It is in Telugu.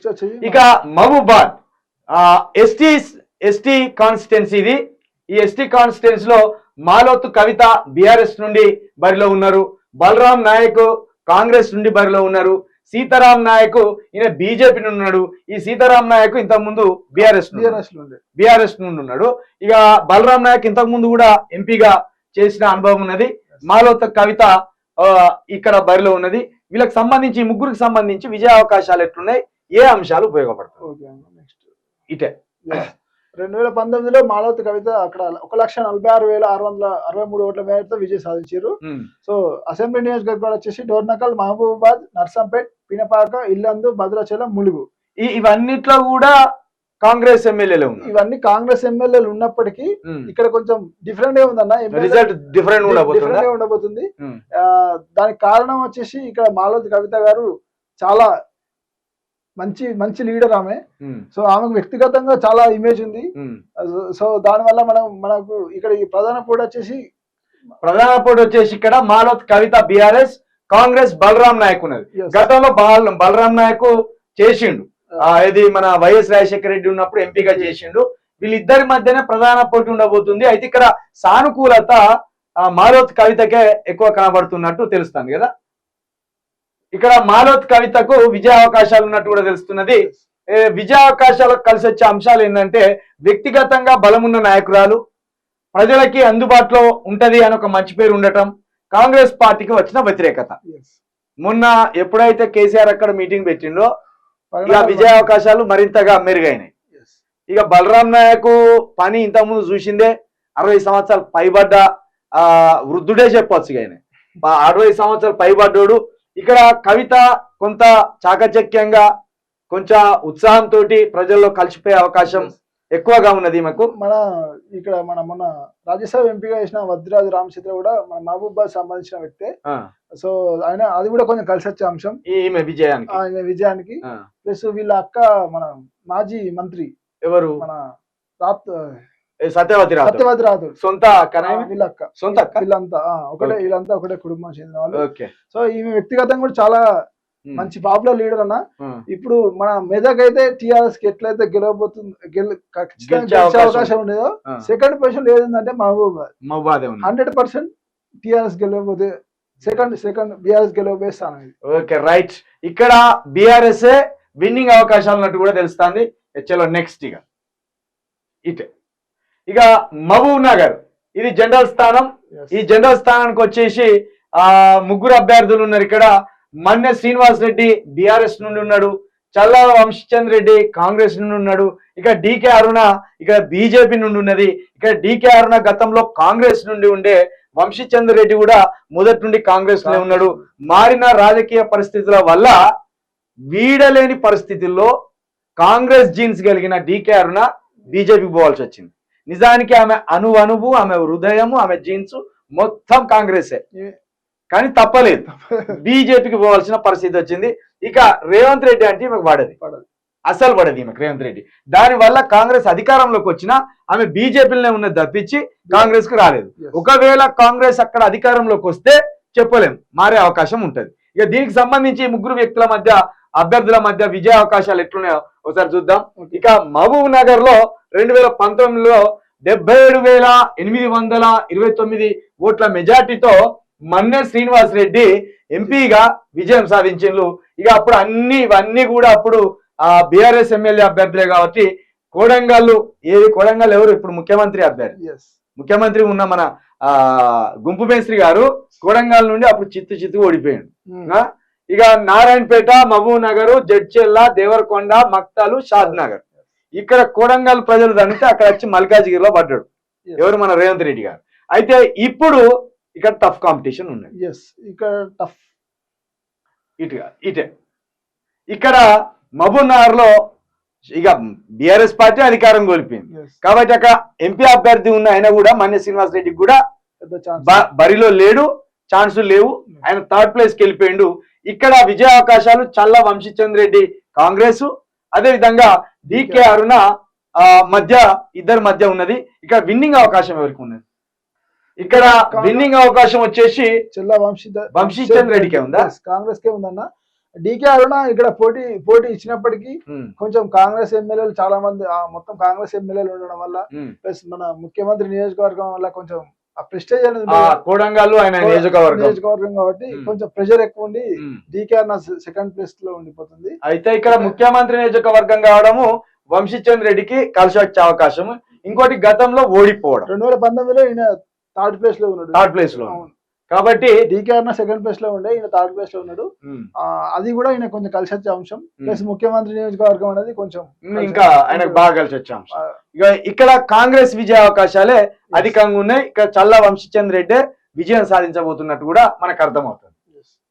నెక్స్ట్ వచ్చి ఇక మహబూబాద్ ఎస్టీ కాన్స్టిట్యున్సీ ఇది. ఈ ఎస్టీ కాన్స్టిట్యున్సీ లో మాలోతు కవిత బీఆర్ఎస్ నుండి బరిలో ఉన్నారు. బలరాం నాయక్ కాంగ్రెస్ నుండి బరిలో ఉన్నారు. సీతారాం నాయక్ ఈయన బీజేపీ నుండి ఉన్నాడు. ఈ సీతారాం నాయక్ ఇంతకు ముందు బీఆర్ఎస్ నుండి ఉన్నాడు. ఇక బలరాం నాయక్ ఇంతకు ముందు కూడా ఎంపీగా చేసిన అనుభవం ఉన్నది. మాలోతు కవిత ఇక్కడ బరిలో ఉన్నది. వీళ్ళకి సంబంధించి ముగ్గురికి సంబంధించి విజయ అవకాశాలు ఎట్లున్నాయి, ఏ అంశాలు ఉపయోగపడతాయి? ఇటే 2019లో మాలోతు కవిత అక్కడ 1,46,663 ఓట్ల మేరతో విజయం సాధించారు. సో అసెంబ్లీ నియోజకవర్గాలు వచ్చేసి డోర్నకల్, మహబూబాబాద్, నర్సంపేట్, పినపాక, ఇల్లందు, భద్రాచలం, ములుగు. ఇవన్నిట్లో కూడా కాంగ్రెస్ ఎమ్మెల్యేలు ఉన్నారు. ఇవన్నీ కాంగ్రెస్ ఎమ్మెల్యేలు ఉన్నప్పటికీ ఇక్కడ కొంచెం డిఫరెంట్ గా ఉందన్న, రిజల్ట్ డిఫరెంట్ ఉండబోతుంది. దానికి కారణం వచ్చేసి ఇక్కడ మాలోతు కవిత గారు చాలా మంచి లీడర్ ఆమె. సో ఆమెకు వ్యక్తిగతంగా చాలా ఇమేజ్ ఉంది. సో దానివల్ల మనకు ఇక్కడ ఈ ప్రధాన పోటీ వచ్చేసి ఇక్కడ మాలోత్ కవిత బీఆర్ఎస్, కాంగ్రెస్ బలరాం నాయక్ ఉన్నది. గతంలో బలరాం నాయక్ చేసిండు, ఇది మన వైఎస్ రాజశేఖర రెడ్డి ఉన్నప్పుడు ఎంపీగా చేసిండు. వీళ్ళిద్దరి మధ్యనే ప్రధాన పోటీ ఉండబోతుంది. అయితే ఇక్కడ సానుకూలత మాలోత్ కవితకే ఎక్కువ కనబడుతున్నట్టు తెలుస్తుంది కదా. ఇక్కడ మాలోత్ కవితకు విజయ అవకాశాలు ఉన్నట్టు కూడా తెలుస్తున్నది. విజయ అవకాశాలకు కలిసి వచ్చే అంశాలు ఏంటంటే, వ్యక్తిగతంగా బలమున్న నాయకురాలు, ప్రజలకి అందుబాటులో ఉంటది అని ఒక మంచి పేరు ఉండటం, కాంగ్రెస్ పార్టీకి వచ్చిన వ్యతిరేకత. మొన్న ఎప్పుడైతే కేసీఆర్ అక్కడ మీటింగ్ పెట్టిండో ఇక విజయ అవకాశాలు మరింతగా మెరుగైనాయి. ఇక బలరాం నాయక్ పని ఇంతకుముందు చూసిందే, 60 సంవత్సరాలు పైబడ్డ వృద్ధుడే చెప్పొచ్చు. ఆయన 60 సంవత్సరాలు పైబడ్డోడు. ఇక్కడ కవిత కొంత చాకచక్యంగా కొంచెం ఉత్సాహంతో ప్రజల్లో కలిసిపోయే అవకాశం ఎక్కువగా ఉన్నది. మాకు మొన్న రాజ్యసభ ఎంపీగా చేసిన వద్దిరాజు రామచంద్ర కూడా మన మహబూబాబాద్ సంబంధించిన వ్యక్తే. సో ఆయన అది కూడా కొంచెం కలిసి వచ్చే అంశం ఈమె విజయానికి. ప్లస్ వీళ్ళ అక్క మన మాజీ మంత్రి ఎవరు, మన సత్యవతి రాథోడ్ సొంత వీళ్ళంతా ఒకటే కుటుంబం చెందిన వాళ్ళు. సో ఈమె వ్యక్తిగతంగా కూడా చాలా మంచి పాపులర్ లీడర్ అన్న. ఇప్పుడు మన మెదక్ అయితే టీఆర్ఎస్ కి ఎట్లయితే గెలిచే అవకాశం ఉండేదో, సెకండ్ పొజిషన్ ఏదంటే మహబూబాబాద్ 100% టీఆర్ఎస్ గెలవబోతే సెకండ్ బీఆర్ఎస్ గెలవబోయే స్థానం. ఓకే రైట్, ఇక్కడ బీఆర్ఎస్ విన్నింగ్ అవకాశాలు ఉన్నట్టు కూడా తెలుస్తుంది. చలో నెక్స్ట్ ఇక మహబూబ్ నగర్, ఇది జనరల్ స్థానం. ఈ జనరల్ స్థానానికి వచ్చేసి ముగ్గురు అభ్యర్థులు ఉన్నారు. ఇక్కడ మన్నె శ్రీనివాస్ రెడ్డి బీఆర్ఎస్ నుండి ఉన్నాడు, చల్లా వంశీచంద్ర రెడ్డి కాంగ్రెస్ నుండి ఉన్నాడు, ఇక్కడ డికే అరుణ ఇక్కడ బీజేపీ నుండి ఉన్నది. ఇక్కడ డికే అరుణ గతంలో కాంగ్రెస్ నుండి ఉండే, వంశీచంద్ర రెడ్డి కూడా మొదటి నుండి కాంగ్రెస్ లో ఉన్నాడు. మారిన రాజకీయ పరిస్థితుల వల్ల వీడలేని పరిస్థితుల్లో కాంగ్రెస్ జీన్స్ కలిగిన డికే అరుణ బీజేపీకి పోవాల్సి వచ్చింది. నిజానికి ఆమె అణువు, ఆమె హృదయము, ఆమె జీన్స్ మొత్తం కాంగ్రెసే, కానీ తప్పలేదు, బీజేపీకి పోవాల్సిన పరిస్థితి వచ్చింది. ఇక రేవంత్ రెడ్డి అంటే ఈమెకు అసలు పడదు ఈమెకు రేవంత్ రెడ్డి. దానివల్ల కాంగ్రెస్ అధికారంలోకి వచ్చినా ఆమె బీజేపీలోనే ఉన్నది తప్పించి కాంగ్రెస్ కు రాలేదు. ఒకవేళ కాంగ్రెస్ అక్కడ అధికారంలోకి వస్తే చెప్పలేం, మారే అవకాశం ఉంటది. ఇక దీనికి సంబంధించి ముగ్గురు వ్యక్తుల మధ్య, అభ్యర్థుల మధ్య విజయ అవకాశాలు ఎట్లున్నాయో ఒకసారి చూద్దాం. ఇక మహబూబ్ నగర్ లో 2019లో 77,829 ఓట్ల మెజార్టీతో మన్నె శ్రీనివాస్ రెడ్డి ఎంపీగా విజయం సాధించారు. ఇక అప్పుడు ఇవన్నీ కూడా అప్పుడు బీఆర్ఎస్ ఎమ్మెల్యే అభ్యర్థులే కాబట్టి కొడంగల్ ఎవరు ఇప్పుడు ముఖ్యమంత్రి అభ్యర్థి, ముఖ్యమంత్రి ఉన్న మన గుంపు మేస్త్రి గారు కొడంగల్ నుండి అప్పుడు చిత్తు ఓడిపోయాడు. ఇక నారాయణపేట, మహబూబ్ నగర్, జడ్చెల్ల, దేవరకొండ, మక్తాలు, షాద్ నగర్, ఇక్కడ కొడంగల్ ప్రజలు దానితే అక్కడ వచ్చి మల్కాజ్గిరిలో పడ్డాడు ఎవరు, మన రేవంత్ రెడ్డి గారు. అయితే ఇప్పుడు ఇక్కడ టఫ్ కాంపిటీషన్ ఉన్నది. ఇక్కడ మహబూబ్ నగర్ లో ఇక బీఆర్ఎస్ పార్టీ అధికారం కోల్పోయింది కాబట్టి అక్కడ ఎంపీ అభ్యర్థి ఉన్న ఆయన కూడా మన్నె శ్రీనివాస్ రెడ్డికి కూడా బరిలో లేడు, ఛాన్సులు లేవు, ఆయన థర్డ్ ప్లేస్కి వెళ్ళిపోయిండు. ఇక్కడ విజయ అవకాశాలు చల్లా వంశీచంద్ర రెడ్డి కాంగ్రెస్, అదే విధంగా డికే అరుణ ఇద్దరి మధ్య ఉన్నది. ఇక్కడ విన్నింగ్ అవకాశం ఎవరికి ఉన్నది? ఇక్కడ విన్నింగ్ అవకాశం వచ్చేసి చల్లా వంశీచంద్ర రెడ్డికే ఉందా? కాంగ్రెస్ కే ఉందన్న. డీకే అరుణ ఇక్కడ పోటీ ఇచ్చినప్పటికీ కొంచెం కాంగ్రెస్ ఎమ్మెల్యేలు చాలా మంది మొత్తం కాంగ్రెస్ ఎమ్మెల్యేలు ఉండడం వల్ల ప్లస్ మన ముఖ్యమంత్రి నియోజకవర్గం వల్ల కొంచెం ఆ ప్రెస్టేజ్ అనేది కోడంగల్ ఆయన నియోజకవర్గం కాబట్టి కొంచెం ప్రెషర్ ఎక్కువ ఉండి డీకే అన్న సెకండ్ ప్లేస్ లో ఉండిపోతుంది. అయితే ఇక్కడ ముఖ్యమంత్రి నియోజకవర్గం కావడము వంశీచంద్ రెడ్డికి కలిసి వచ్చే అవకాశం. ఇంకోటి గతంలో ఓడిపోవడం 2019లో ఈయన థర్డ్ ప్లేస్ లో ఉన్నాడు. కాబట్టి డీకే అన్న సెకండ్ ప్లేస్ లో ఉండే, ఈయన థర్డ్ ప్లేస్ లో ఉన్నాడు. అది కూడా ఈయన కొంచెం కలిసి వచ్చే అంశం. ప్లస్ ముఖ్యమంత్రి నియోజకవర్గం అనేది కొంచెం ఇంకా ఆయనకు బాగా కలిసి వచ్చే అంశం. ఇక ఇక్కడ కాంగ్రెస్ విజయ అవకాశాలే అధికంగా ఉన్నాయి. ఇక్కడ చల్లా వంశీచంద్ రెడ్డి విజయం సాధించబోతున్నట్టు కూడా మనకు అర్థమవుతుంది.